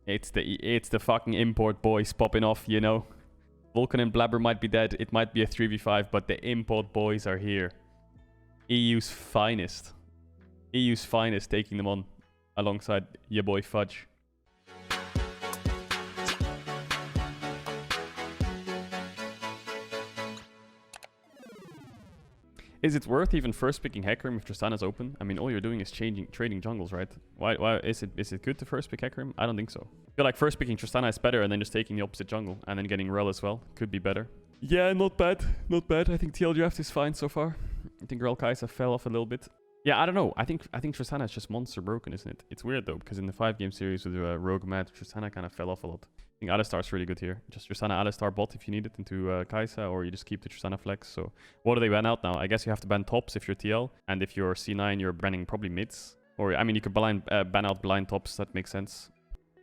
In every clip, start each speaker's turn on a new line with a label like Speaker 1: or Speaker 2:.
Speaker 1: It's the fucking import boys popping off, you know. Vulcan and Blabber might be dead. It might be a 3v5, but the import boys are here. EU's finest. EU's finest taking them on alongside your boy Fudge. Is it worth even first picking Hecarim if Tristana's open? I mean, all you're doing is trading jungles, right? Why is it good to first pick Hecarim? I don't think so. I feel like first picking Tristana is better and then just taking the opposite jungle and then getting Rel as well. Could be better. Yeah, not bad. Not bad. I think TL draft is fine so far. I think Rel Kai'Sa fell off a little bit. Yeah, I don't know. I think Tristana is just monster broken, isn't it? It's weird though, because in the 5-game series with Rogue Mad, Tristana kind of fell off a lot. I think Alistar's really good here. Just Tristana Alistar bot if you need it into Kai'Sa, or you just keep the Tristana flex. So what do they ban out now? I guess you have to ban tops if you're TL, and if you're C9, you're banning probably mids. Or, I mean, you could ban out blind tops. That makes sense.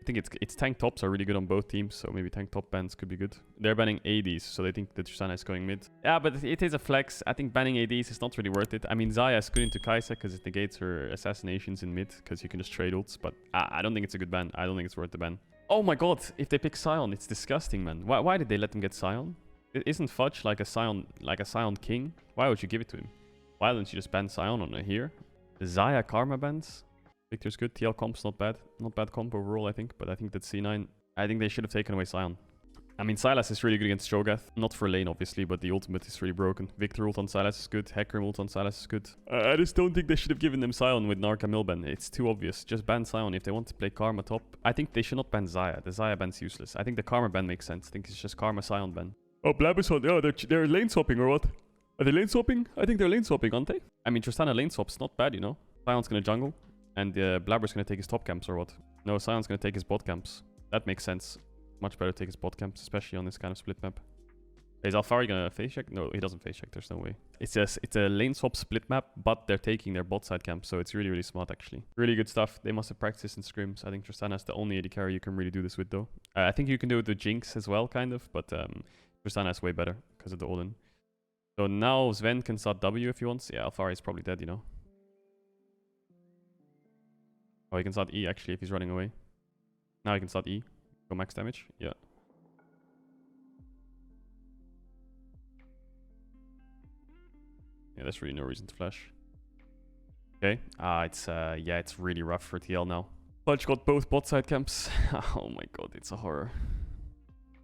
Speaker 1: I think it's tank tops are really good on both teams, so maybe tank top bans could be good. They're banning ADs, so they think that Tristana is going mid. Yeah, but it is a flex. I think banning ADs is not really worth it. I mean, Xayah is good into Kai'Sa because it negates her assassinations in mid, because you can just trade ults, but I don't think it's a good ban. I don't think it's worth the ban. Oh my god, if they pick Sion, it's disgusting, man. Why did they let them get Sion? Isn't Fudge like a Sion king? Why would you give it to him? Why don't you just ban Sion on it here? The Xayah Karma bans? Victor's good. TL comp's not bad. Not bad comp overall, I think. But I think that C9... I think they should have taken away Sion. I mean, Sylas is really good against Cho'Gath. Not for lane, obviously, but the ultimate is really broken. Victor ult on Sylas is good. Hecarim ult on Sylas is good. I just don't think they should have given them Sion with Narca Milben. It's too obvious. Just ban Sion if they want to play Karma top. I think they should not ban Xayah. The Xayah ban's useless. I think the Karma ban makes sense. I think it's just Karma Sion ban. Oh, Blabberson. Oh, they're lane swapping or what? Are they lane swapping? I think they're lane swapping, aren't they? I mean, Tristana lane swap's not bad, you know? Sion's gonna jungle. And Blabber's gonna take his top camps or what? No, Sion's gonna take his bot camps. That makes sense. Much better to take his bot camps, especially on this kind of split map. Is Alphari gonna face check? No, he doesn't face check. There's no way. It's a lane swap split map, but they're taking their bot side camp, so it's really, really smart actually. Really good stuff. They must have practiced in scrims. I think Tristana is the only AD carry you can really do this with though. I think you can do it with Jinx as well, kind of, but Tristana is way better because of the all-in. So now Sven can start W if he wants. Yeah, Alphari is probably dead, you know. Oh, he can start E actually if he's running away. Now he can start E. Go max damage. Yeah. Yeah, there's really no reason to flash. Okay. It's really rough for TL now. Fudge got both bot side camps. Oh my god, it's a horror.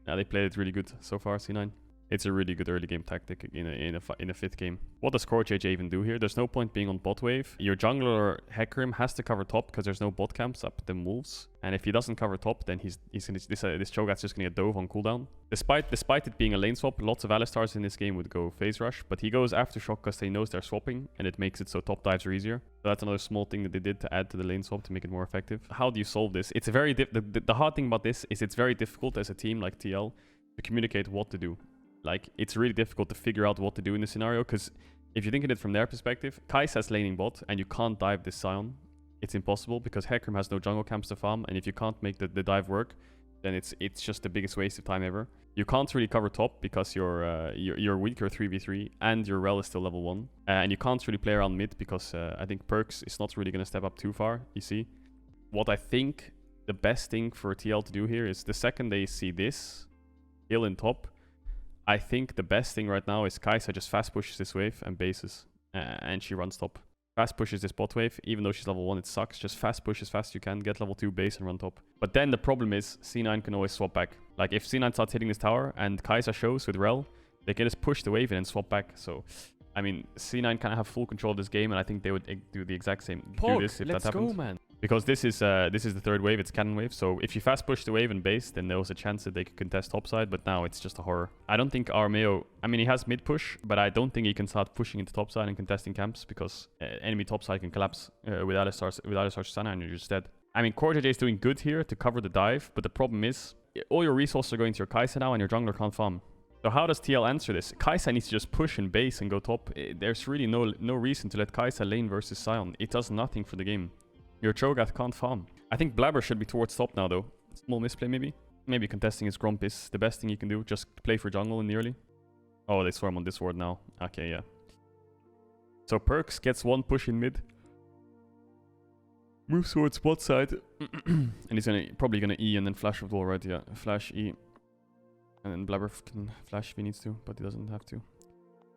Speaker 1: Yeah, they played it really good so far, C9. It's a really good early game tactic in a 5th game. What does Core JJ even do here? There's no point being on bot wave. Your jungler Hecarim has to cover top because there's no bot camps up the wolves. And if he doesn't cover top, then this Cho'Gath's just gonna get dove on cooldown. Despite it being a lane swap, lots of Alistars in this game would go phase rush, but he goes Aftershock because he knows they're swapping, and it makes it so top dives are easier. So that's another small thing that they did to add to the lane swap to make it more effective. How do you solve this? It's a very the hard thing about this is it's very difficult as a team like TL to communicate what to do. Like, it's really difficult to figure out what to do in this scenario, because if you think of it from their perspective, Kai'Sa's laning bot, and you can't dive this Sion. It's impossible, because Hecarim has no jungle camps to farm, and if you can't make the dive work, then it's just the biggest waste of time ever. You can't really cover top, because you're weaker 3v3, and your Rel is still level 1. And you can't really play around mid, because I think Perks is not really going to step up too far, you see. What I think the best thing for TL to do here is, the second they see this, heal in top, I think the best thing right now is Kai'Sa just fast pushes this wave and bases. And she runs top. Fast pushes this bot wave. Even though she's level 1, it sucks. Just fast push as fast as you can. Get level 2 base and run top. But then the problem is C9 can always swap back. Like if C9 starts hitting this tower and Kai'Sa shows with Rel, they can just push the wave in and swap back. So, I mean, C9 kind of have full control of this game, and I think they would do the exact same. Do this if that happens. Let's go, man. Because this is the 3rd wave, it's cannon wave, so if you fast push the wave and base, then there was a chance that they could contest topside, but now it's just a horror. I don't think Armeo, I mean, he has mid push, but I don't think he can start pushing into topside and contesting camps, because enemy topside can collapse with Alistar's Tristana and you're just dead. I mean, Core JJ is doing good here to cover the dive, but the problem is, all your resources are going to your Kai'Sa now and your jungler can't farm. So how does TL answer this? Kai'Sa needs to just push and base and go top. There's really no reason to let Kai'Sa lane versus Sion. It does nothing for the game. Your Cho'Gath can't farm. I think Blabber should be towards top now though. Small misplay maybe. Maybe contesting his Grump is the best thing you can do. Just play for jungle in the early. Oh, they swarm on this ward now. Okay, yeah. So Perks gets 1 push in mid. Moves towards bot side. And he's probably gonna E and then flash with wall, right? Yeah, flash E. And then Blabber can flash if he needs to, but he doesn't have to.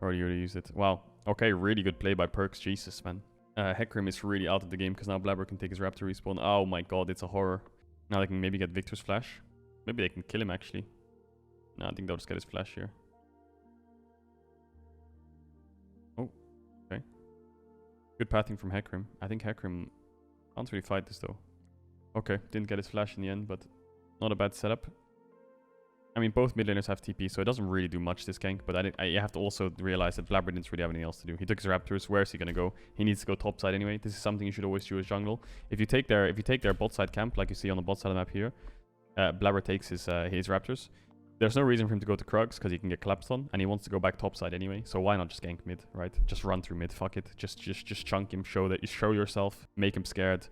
Speaker 1: Already used it. Wow. Okay, really good play by Perks. Jesus, man. Hecarim is really out of the game because now Blabber can take his Raptor respawn. Oh my god, it's a horror. Now they can maybe get Victor's flash. Maybe they can kill him actually. No, I think they'll just get his flash here. Oh, okay. Good pathing from Hecarim. I think Hecarim can't really fight this though. Okay, didn't get his flash in the end, but not a bad setup. I mean, both mid laners have TP, so it doesn't really do much this gank, but I have to also realize that Blabber didn't really have anything else to do. He took his Raptors. Where is he gonna go? He needs to go top side anyway. This is something you should always do as jungle. If you take their bot side camp, like you see on the bot side of the map here, Blabber takes his Raptors. There's no reason for him to go to Krugs because he can get collapsed on, and he wants to go back top side anyway. So why not just gank mid, right? Just run through mid. Fuck it. Just chunk him. Show yourself. Make him scared.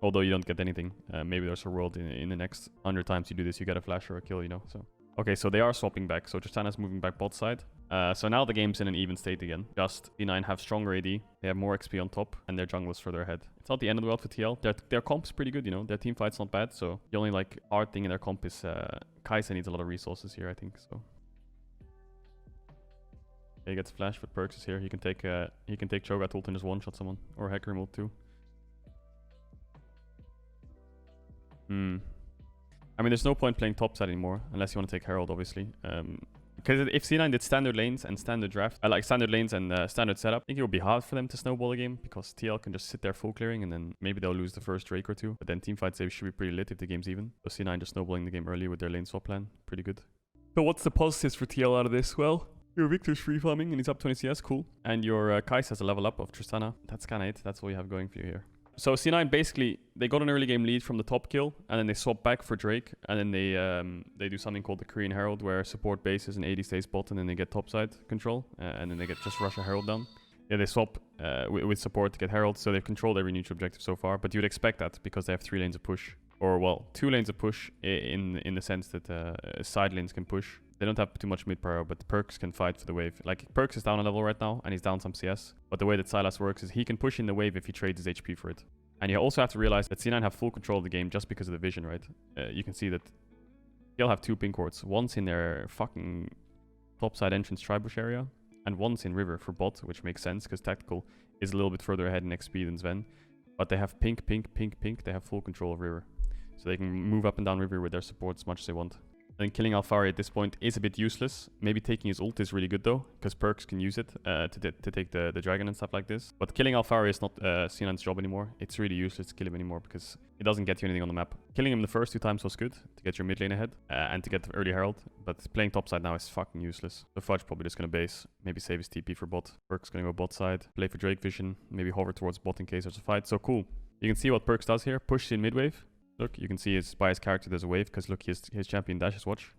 Speaker 1: Although you don't get anything. Maybe there's a world in the next 100 times you do this, you get a flash or a kill, you know. So. Okay, so they are swapping back. So Tristana's moving back bot side. So now the game's in an even state again. Just D9 have stronger AD. They have more XP on top. And their jungle is further ahead. It's not the end of the world for TL. Their comp's pretty good, you know. Their team fight's not bad. So the only like hard thing in their comp is Kai'Sa needs a lot of resources here, I think. So he gets flash, but Perks is here. He can take Cho'Gath ult and just one-shot someone. Or Hecarim ult too. I mean, there's no point playing topside anymore, unless you want to take Herald, obviously. Because if C9 did standard lanes and standard draft, like standard lanes and standard setup, I think it would be hard for them to snowball a game, because TL can just sit there full clearing, and then maybe they'll lose the first Drake or two. But then teamfights, they should be pretty lit if the game's even. So C9 just snowballing the game early with their lane swap plan, pretty good. So what's the positives for TL out of this? Well, your Victor's free farming, and he's up 20 CS, cool. And your Kai'Sa has a level up of Tristana. That's kind of it. That's all you have going for you here. So C9 basically, they got an early game lead from the top kill, and then they swap back for Drake, and then they do something called the Korean Herald, where support bases and AD stays bot, and then they get topside control, and then they get just rush a Herald down. Yeah, they swap with support to get Herald, so they've controlled every neutral objective so far, but you'd expect that because they have 3 lanes of push. Or, well, 2 lanes of push in the sense that side lanes can push. They don't have too much mid prior, but Perks can fight for the wave. Like, Perks is down a level right now, and he's down some CS. But the way that Sylas works is he can push in the wave if he trades his HP for it. And you also have to realize that C9 have full control of the game just because of the vision, right? You can see that they'll have 2 pink wards. One's in their fucking topside entrance tribush area, and one's in river for bot, which makes sense, because tactical is a little bit further ahead in XP than Sven. But they have pink, pink, pink, pink. They have full control of river. So they can move up and down river with their support as much as they want. I think killing Alphari at this point is a bit useless. Maybe taking his ult is really good though, because Perks can use it to take the dragon and stuff like this. But killing Alphari is not C9's job anymore. It's really useless to kill him anymore because it doesn't get you anything on the map. Killing him the first 2 times was good to get your mid lane ahead and to get the early Herald. But playing topside now is fucking useless. So Fudge probably just going to base, maybe save his TP for bot. Perks going to go bot side, play for Drake vision, maybe hover towards bot in case there's a fight. So cool. You can see what Perks does here. Pushes in mid wave. Look, you can see by his character there's a wave because look, his champion dashes, watch.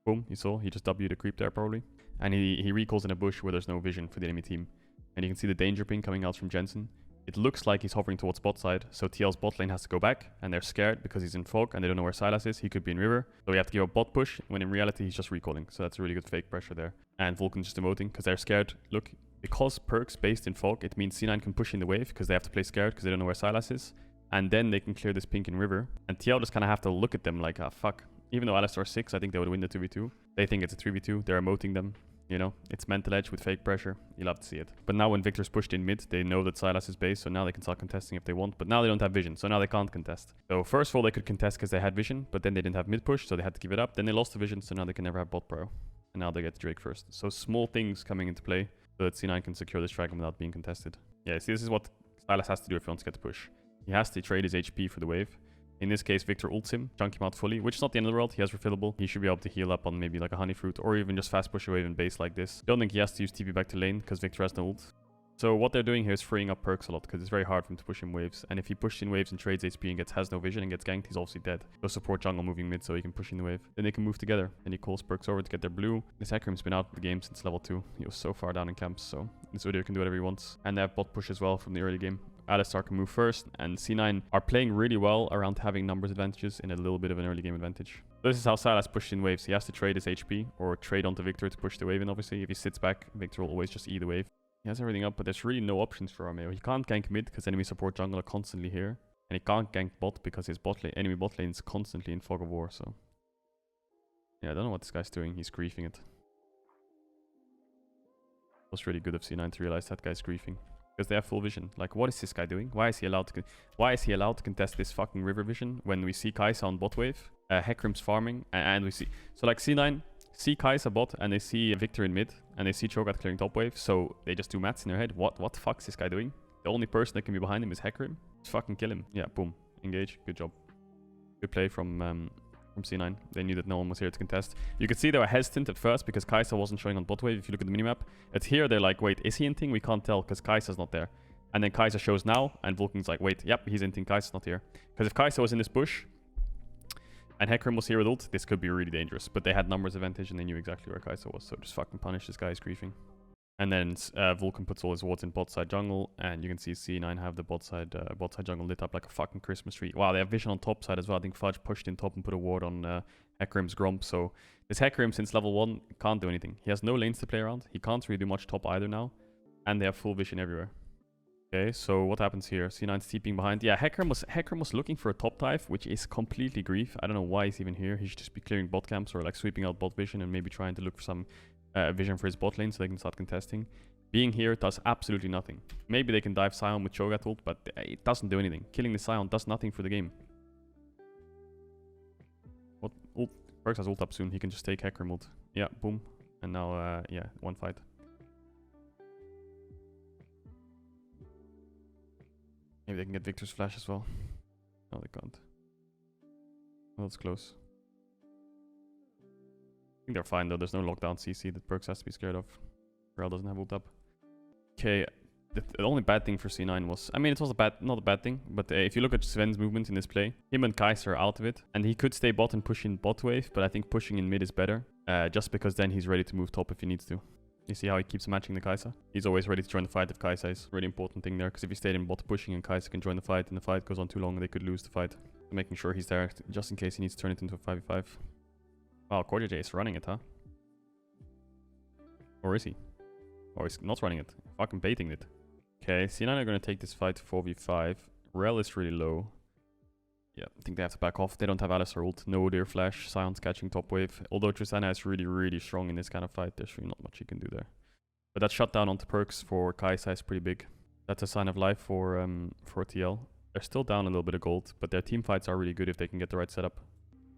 Speaker 1: Boom, you saw, he just W'd a creep there probably. And he recalls in a bush where there's no vision for the enemy team. And you can see the danger ping coming out from Jensen. It looks like he's hovering towards bot side, so TL's bot lane has to go back, and they're scared because he's in fog and they don't know where Sylas is. He could be in river, so we have to give a bot push, when in reality he's just recalling. So that's a really good fake pressure there. And Vulcan's just emoting because they're scared. Look, because Perks based in fog, it means C9 can push in the wave because they have to play scared because they don't know where Sylas is. And then they can clear this pink in river. And TL just kind of have to look at them like, ah, fuck. Even though Alistar 6, I think they would win the 2v2. They think it's a 3v2. They're emoting them. You know, it's mental edge with fake pressure. You love to see it. But now when Victor's pushed in mid, they know that Sylas is base, so now they can start contesting if they want. But now they don't have vision, so now they can't contest. So first of all, they could contest because they had vision, but then they didn't have mid push, so they had to give it up. Then they lost the vision, so now they can never have bot pro. And now they get Drake first. So small things coming into play so that C9 can secure this dragon without being contested. Yeah, see, this is what Sylas has to do if he wants to get the push. He has to trade his HP for the wave. In this case, Victor ults him, chunk him out fully, which is not the end of the world. He has refillable. He should be able to heal up on maybe like a honey fruit or even just fast push a wave in base like this. Don't think he has to use TP back to lane because Victor has no ult. So what they're doing here is freeing up Perks a lot because it's very hard for him to push in waves. And if he pushes in waves and trades HP and has no vision and gets ganked, he's obviously dead. Go support jungle moving mid so he can push in the wave. Then they can move together and he calls Perks over to get their blue. This Hecarim's been out of the game since level 2. He was so far down in camps, so this video can do whatever he wants. And they have bot push as well from the early game. Alistar can move first, and C9 are playing really well around having numbers advantages in a little bit of an early game advantage. This is how Sylas pushed in waves. He has to trade his HP or trade onto Victor to push the wave in, obviously. If he sits back, Victor will always just E the wave. He has everything up, but there's really no options for Armeo. He can't gank mid because enemy support jungle are constantly here. And he can't gank bot because his enemy bot lane is constantly in fog of war, so... Yeah, I don't know what this guy's doing. He's griefing it. It was really good of C9 to realize that guy's griefing. Because they have full vision. Like, what is this guy doing? Why is he allowed to contest this fucking river vision when we see Kai'Sa on bot wave? Hecarim's farming, and we see... So, like, C9 see Kai'Sa bot, and they see Victor in mid, and they see Cho'Gath clearing top wave, so they just do maths in their head. What the fuck is this guy doing? The only person that can be behind him is Hecarim. Just fucking kill him. Yeah, boom. Engage. Good job. Good play from C9. They knew that no one was here to contest. You could see they were hesitant at first because Kai'Sa wasn't showing on bot wave. If you look at the minimap, it's here they're like, wait, is he inting? We can't tell because Kai'Sa's not there. And then Kai'Sa shows now, and Vulcan's like, wait, yep, he's inting. Kai'Sa's not here. Because if Kai'Sa was in this bush and Hecarim was here with ult, this could be really dangerous. But they had numbers advantage and they knew exactly where Kai'Sa was. So just fucking punish this guy's griefing. And then Vulcan puts all his wards in bot side jungle, and you can see C9 have the bot side jungle lit up like a fucking Christmas tree. Wow, they have vision on top side as well. I think Fudge pushed in top and put a ward on Hecarim's Gromp. So this Hecarim since level 1 can't do anything. He has no lanes to play around. He can't really do much top either now. And they have full vision everywhere. Okay, so what happens here? C9's TPing behind. Yeah, Hecarim was looking for a top dive, which is completely grief. I don't know why he's even here. He should just be clearing bot camps or like sweeping out bot vision and maybe trying to look for some vision for his bot lane so they can start contesting. Being here does absolutely nothing. Maybe they can dive Sion with Cho'Gath ult, but it doesn't do anything. Killing the Sion does nothing for the game. What? Ult? Perks has ult up soon. He can just take Hecarim ult. Yeah, boom. And now, yeah, one fight. Maybe they can get Victor's flash as well. No, they can't. Well, it's close. I think they're fine though. There's no lockdown CC that Perks has to be scared of. Rel doesn't have ult up. Okay, the only bad thing for C9 was... I mean, it was not a bad thing, but if you look at Sven's movement in this play, him and Kai'Sa are out of it. And he could stay bot and push in bot wave, but I think pushing in mid is better. Just because then he's ready to move top if he needs to. You see how he keeps matching the Kai'Sa? He's always ready to join the fight if Kai'Sa is. Really important thing there, because if he stayed in bot pushing and Kai'Sa can join the fight, and the fight goes on too long, they could lose the fight. So making sure he's there, just in case he needs to turn it into a 5v5. Wow, Cordia J is running it, huh? Or is he? Or he's not running it. Fucking baiting it. Okay, C9 are going to take this fight to 4v5. Rel is really low. Yeah, I think they have to back off. They don't have Alistar ult. No Deer Flash. Sion's catching top wave. Although Tristana is really, really strong in this kind of fight, there's really not much you can do there. But that shutdown onto Perks for Kai'Sa is pretty big. That's a sign of life for TL. They're still down a little bit of gold, but their team fights are really good if they can get the right setup.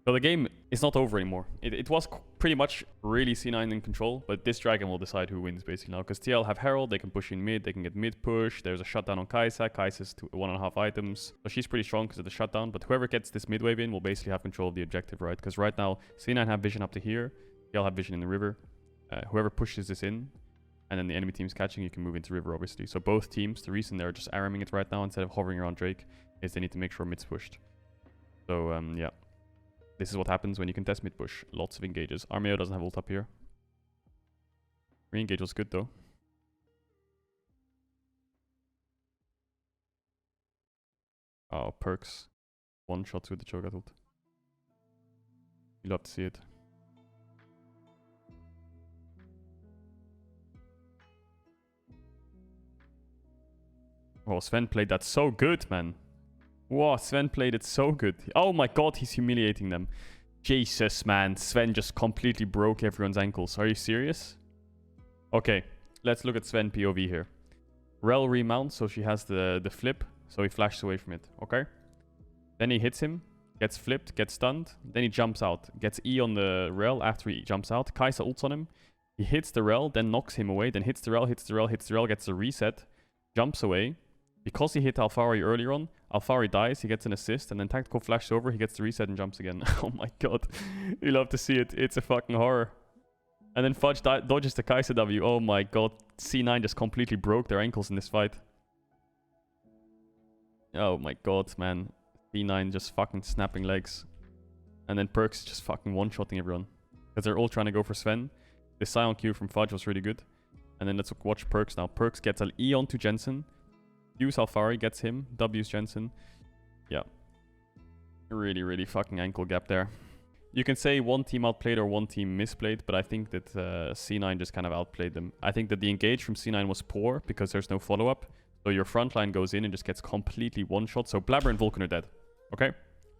Speaker 1: So the game is not over anymore. It was pretty much really C9 in control, but this dragon will decide who wins basically now. Because TL have Herald, they can push in mid, they can get mid push. There's a shutdown on Kai'Sa. Kai'Sa's 1.5 items. So she's pretty strong because of the shutdown. But whoever gets this mid wave in will basically have control of the objective, right? Because right now, C9 have vision up to here. TL have vision in the river. Whoever pushes this in, and then the enemy team's catching, you can move into river, obviously. So both teams, the reason they're just aramming it right now instead of hovering around Drake is they need to make sure mid's pushed. So, yeah. This is what happens when you contest mid push. Lots of engages. Armeo doesn't have ult up here. Re-engage was good though. Oh, Perks. One shots with the Cho'Gath ult. You love to see it. Oh, Sven played that so good, man. Wow, Sven played it so good. Oh my god, he's humiliating them. Jesus, man. Sven just completely broke everyone's ankles. Are you serious? Okay, let's look at Sven POV here. Rel remounts, so she has the flip. So he flashes away from it, okay? Then he hits him, gets flipped, gets stunned. Then he jumps out, gets E on the Rel after he jumps out. Kai'Sa ults on him. He hits the Rel, then knocks him away. Then hits the Rel, hits the Rel, hits the Rel, gets a reset. Jumps away. Because he hit Alphari earlier on, Alphari dies, he gets an assist, and then Tactical flashes over, he gets the reset and jumps again. Oh my god. You love to see it. It's a fucking horror. And then Fudge dodges the Kai'Sa W. Oh my god. C9 just completely broke their ankles in this fight. Oh my god, man. C9 just fucking snapping legs. And then Perks just fucking one-shotting everyone. Because they're all trying to go for Sven. The Sion Q from Fudge was really good. And then let's watch Perks now. Perks gets an E onto Jensen. Q's Alphari gets him. W's Jensen. Yeah. Really, really fucking ankle gap there. You can say one team outplayed or one team misplayed, but I think that C9 just kind of outplayed them. I think that the engage from C9 was poor because there's no follow-up. So your front line goes in and just gets completely one-shot. So Blabber and Vulcan are dead. Okay?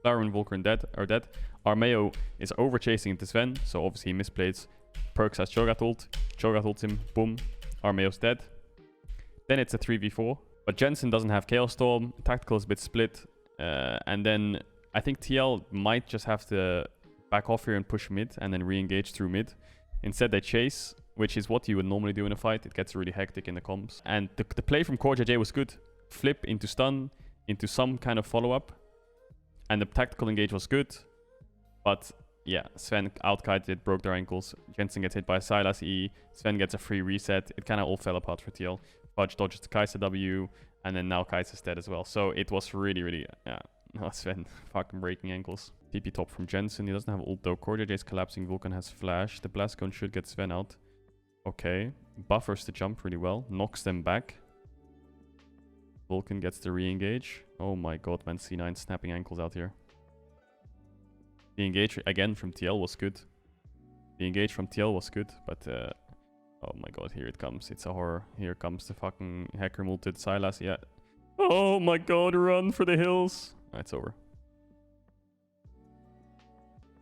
Speaker 1: Blabber and Vulcan are dead. Armeo is over-chasing into Sven, so obviously he misplays. Perks has Cho'Gath ult. Cho'Gath ults him. Boom. Armeo's dead. Then it's a 3v4. But Jensen doesn't have Chaos Storm. Tactical is a bit split. And then I think TL might just have to back off here and push mid and then re-engage through mid. Instead they chase, which is what you would normally do in a fight. It gets really hectic in the comms. And the play from Core JJ was good. Flip into stun, into some kind of follow-up. And the tactical engage was good. But yeah, Sven out-kited, broke their ankles. Jensen gets hit by Sylas E. Sven gets a free reset. It kind of all fell apart for TL. Fudge dodges the Kai'Sa W. And then now Kai'Sa's dead as well. So it was really, yeah. Oh, Sven fucking breaking ankles. TP top from Jensen. He doesn't have ult though. Core JJ is collapsing. Vulcan has flash. The blast cone should get Sven out. Okay. Buffers the jump really well. Knocks them back. Vulcan gets the re-engage. Oh my god, man. C9 snapping ankles out here. The engage again from TL was good. The engage from TL was good, but oh my god, here it comes. It's a horror. Here comes the fucking hacker multed Sylas. Yeah. Oh my god, run for the hills. It's over.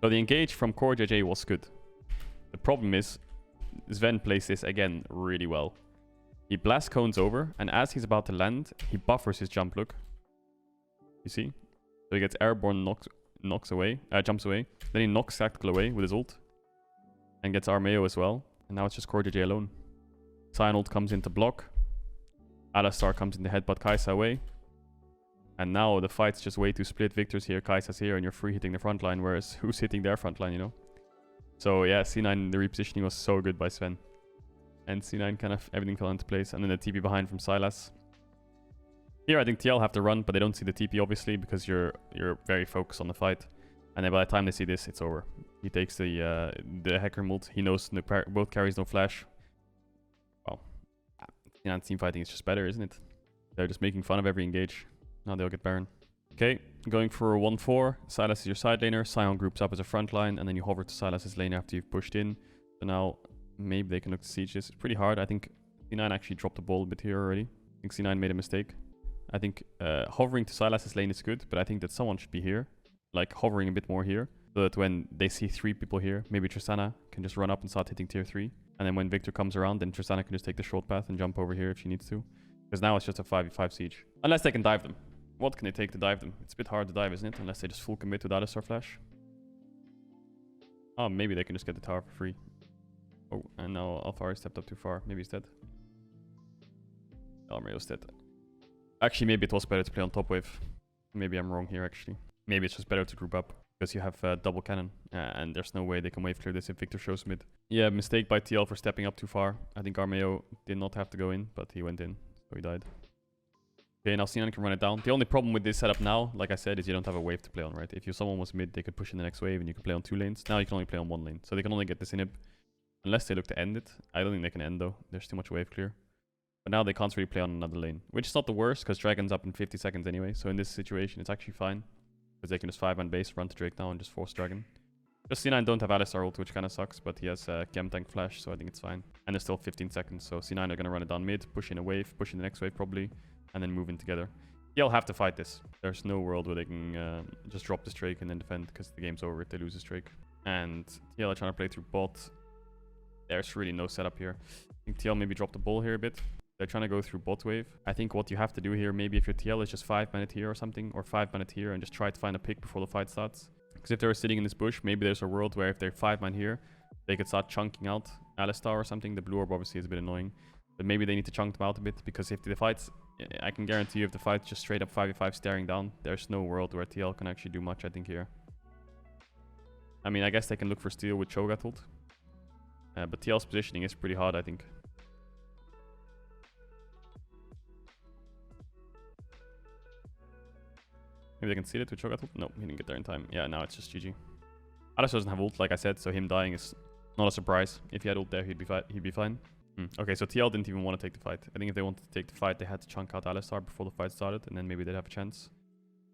Speaker 1: So the engage from Core JJ was good. The problem is Sven plays this again really well. He blast cones over, and as he's about to land, he buffers his jump look. You see? So he gets airborne jumps away. Then he knocks tactical away with his ult. And gets Armeo as well. And now it's just Core JJ alone. Sion ult comes into block. Alistar comes in the headbutt Kai'Sa away. And now the fight's just way too split. Victor's here, Kai'Sa's here, and you're free hitting the front line, whereas who's hitting their front line, you know? So yeah, C9, the repositioning was so good by Sven. And C9 kind of, everything fell into place. And then the TP behind from Sylas. Here I think TL have to run, but they don't see the TP obviously, because you're very focused on the fight. And then by the time they see this, it's over. He takes the hacker mult. He knows both carries no flash. Well, team fighting is just better, isn't it? They're just making fun of every engage. Now they'll get Baron. Okay, going for a 1-4. Sylas is your side laner. Sion groups up as a front line, and then you hover to Sylas' lane after you've pushed in. So now maybe they can look to siege this. It's pretty hard. I think C9 actually dropped the ball a bit here already. I think C9 made a mistake. I think hovering to Sylas' lane is good, but I think that someone should be here. Like hovering a bit more here. So that when they see 3 people here, maybe Tristana can just run up and start hitting tier 3. And then when Victor comes around, then Tristana can just take the short path and jump over here if she needs to. Because now it's just a 5v5 siege. Unless they can dive them. What can they take to dive them? It's a bit hard to dive, isn't it? Unless they just full commit to Alistar flash. Oh, maybe they can just get the tower for free. Oh, and now Alphari stepped up too far. Maybe he's dead. Almeo's dead. Actually, maybe it was better to play on top wave. Maybe I'm wrong here, actually. Maybe it's just better to group up. Because you have double cannon. And there's no way they can wave clear this if Victor shows mid. Yeah, mistake by TL for stepping up too far. I think Armeo did not have to go in, but he went in. So he died. Okay, now C9 can run it down. The only problem with this setup now, like I said, is you don't have a wave to play on, right? If someone was mid, they could push in the next wave and you could play on 2 lanes. Now you can only play on 1 lane. So they can only get this inhib. Unless they look to end it. I don't think they can end though. There's too much wave clear. But now they can't really play on another lane. Which is not the worst, because Dragon's up in 50 seconds anyway. So in this situation, it's actually fine. Because they can just 5-man base, run to Drake now and just force Dragon. Just C9 don't have Alistar ult, which kind of sucks. But he has Chem Tank Flash, so I think it's fine. And there's still 15 seconds. So C9 are going to run it down mid, push in a wave, push in the next wave probably. And then move in together. They'll have to fight this. There's no world where they can just drop this Drake and then defend, because the game's over if they lose this Drake. And TL are trying to play through bot. There's really no setup here. I think TL maybe dropped the ball here a bit. They're trying to go through bot wave. I think what you have to do here, maybe if your TL is just 5-man here or something, or 5-man here, and just try to find a pick before the fight starts. Because if they were sitting in this bush, maybe there's a world where if they're 5-man here, they could start chunking out Alistar or something. The blue orb obviously is a bit annoying. But maybe they need to chunk them out a bit, because if the fight's... I can guarantee you if the fight's just straight up 5v5 staring down, there's no world where TL can actually do much, I think, here. I mean, I guess they can look for steal with Cho'Gath ult. But TL's positioning is pretty hard, I think. Maybe they can seal it with Cho'Gath ult? No, he didn't get there in time. Yeah, now it's just GG. Alistar doesn't have ult, like I said, so him dying is not a surprise. If he had ult there, he'd be fine. Okay, so TL didn't even want to take the fight. I think if they wanted to take the fight, they had to chunk out Alistar before the fight started, and then maybe they'd have a chance.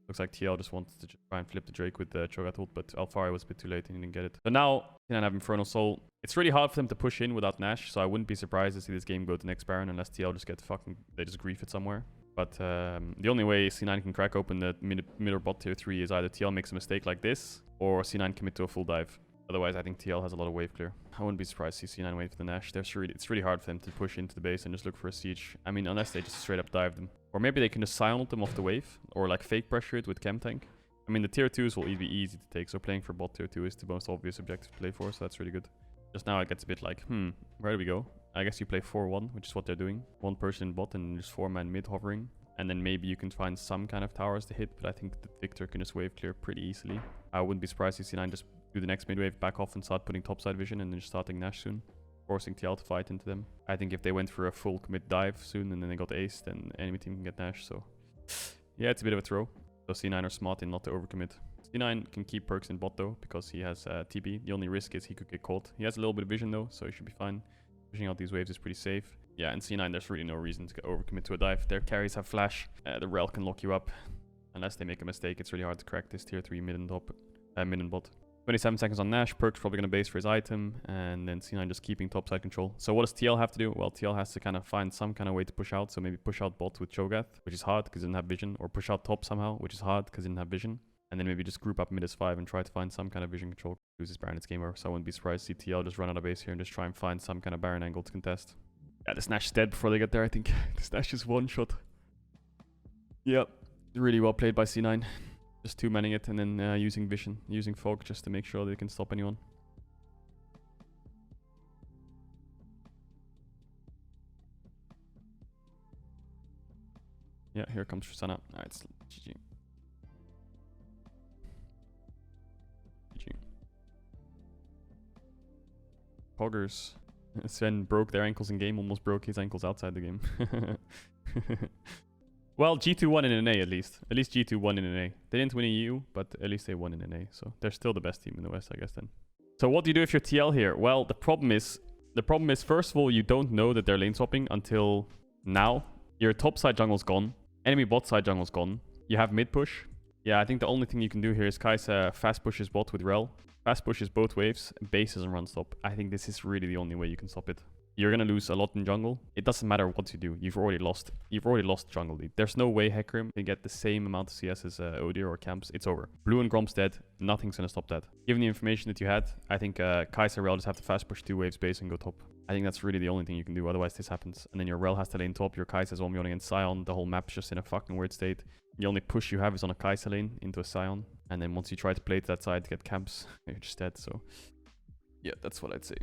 Speaker 1: Looks like TL just wanted to try and flip the Drake with the Cho'Gath ult, but Alfari was a bit too late and he didn't get it. So now, C9 have Infernal Soul. It's really hard for them to push in without Nash, so I wouldn't be surprised to see this game go to next Baron unless TL just get fucking... They just grief it somewhere. But the only way C9 can crack open the mid or bot tier 3 is either TL makes a mistake like this, or C9 commit to a full dive. Otherwise, I think TL has a lot of wave clear. I wouldn't be surprised to see C9 wait for the Nash. It's really hard for them to push into the base and just look for a siege. I mean, unless they just straight up dive them. Or maybe they can just silent them off the wave, or like fake pressure it with Chem Tank. I mean, the tier 2s will be easy to take, so playing for bot tier 2 is the most obvious objective to play for, so that's really good. Just now it gets a bit like, where do we go? I guess you play 4-1, which is what they're doing. One person in bot and just 4-man mid hovering. And then maybe you can find some kind of towers to hit, but I think the Victor can just wave clear pretty easily. I wouldn't be surprised if C9 just do the next mid wave, back off and start putting topside vision and then just starting Nash soon. Forcing TL to fight into them. I think if they went for a full commit dive soon and then they got aced, then enemy team can get Nash, so... Yeah, it's a bit of a throw. So C9 are smart in not to overcommit. C9 can keep perks in bot though, because he has TB. The only risk is he could get caught. He has a little bit of vision though, so he should be fine. Pushing out these waves is pretty safe. Yeah, and C9, there's really no reason to overcommit to a dive. Their carries have flash. The Rel can lock you up. Unless they make a mistake, it's really hard to crack this tier 3 mid and bot. 27 seconds on Nash. Perk's probably going to base for his item. And then C9 just keeping topside control. So what does TL have to do? Well, TL has to kind of find some kind of way to push out. So maybe push out bot with Cho'Gath, which is hard because he doesn't have vision. Or push out top somehow, which is hard because he didn't have vision. And then maybe just group up mid as 5 and try to find some kind of vision control. Lose this Baron, it's game over. So I wouldn't be surprised to see TL just run out of base here and just try and find some kind of Baron angle to contest. Yeah, this Nash is dead before they get there, I think. This Nash is one shot. Yep. Really well played by C9. Just 2-manning it and then using vision, using fog just to make sure they can stop anyone. Yeah, here comes Tristana. Alright, it's GG. GG. Poggers. Sven broke their ankles in game, almost broke his ankles outside the game. Well, G2 won in an A at least. At least G2 won in an A. They didn't win in EU, but at least they won in an A. So they're still the best team in the West, I guess then. So what do you do if you're TL here? Well, the problem is, first of all, you don't know that they're lane swapping until now. Your top side jungle's gone. Enemy bot side jungle's gone. You have mid push. Yeah, I think the only thing you can do here is Kai'Sa fast pushes bot with Rel. Fast pushes both waves, bases and run stop. I think this is really the only way you can stop it. You're gonna lose a lot in jungle. It doesn't matter what you do. You've already lost. You've already lost jungle lead. There's no way Hecarim can get the same amount of CS as Odir or Camps. It's over. Blue and Grom's dead. Nothing's gonna stop that. Given the information that you had, I think Kai'Sa Rel just have to fast push 2 waves base and go top. I think that's really the only thing you can do. Otherwise, this happens. And then your Rel has to lane top. Your Kai'Sa's only against Sion. The whole map's just in a fucking weird state. The only push you have is on a Kai'Sa lane into a Sion. And then once you try to play to that side to get camps, you're just dead. So, yeah, that's what I'd say.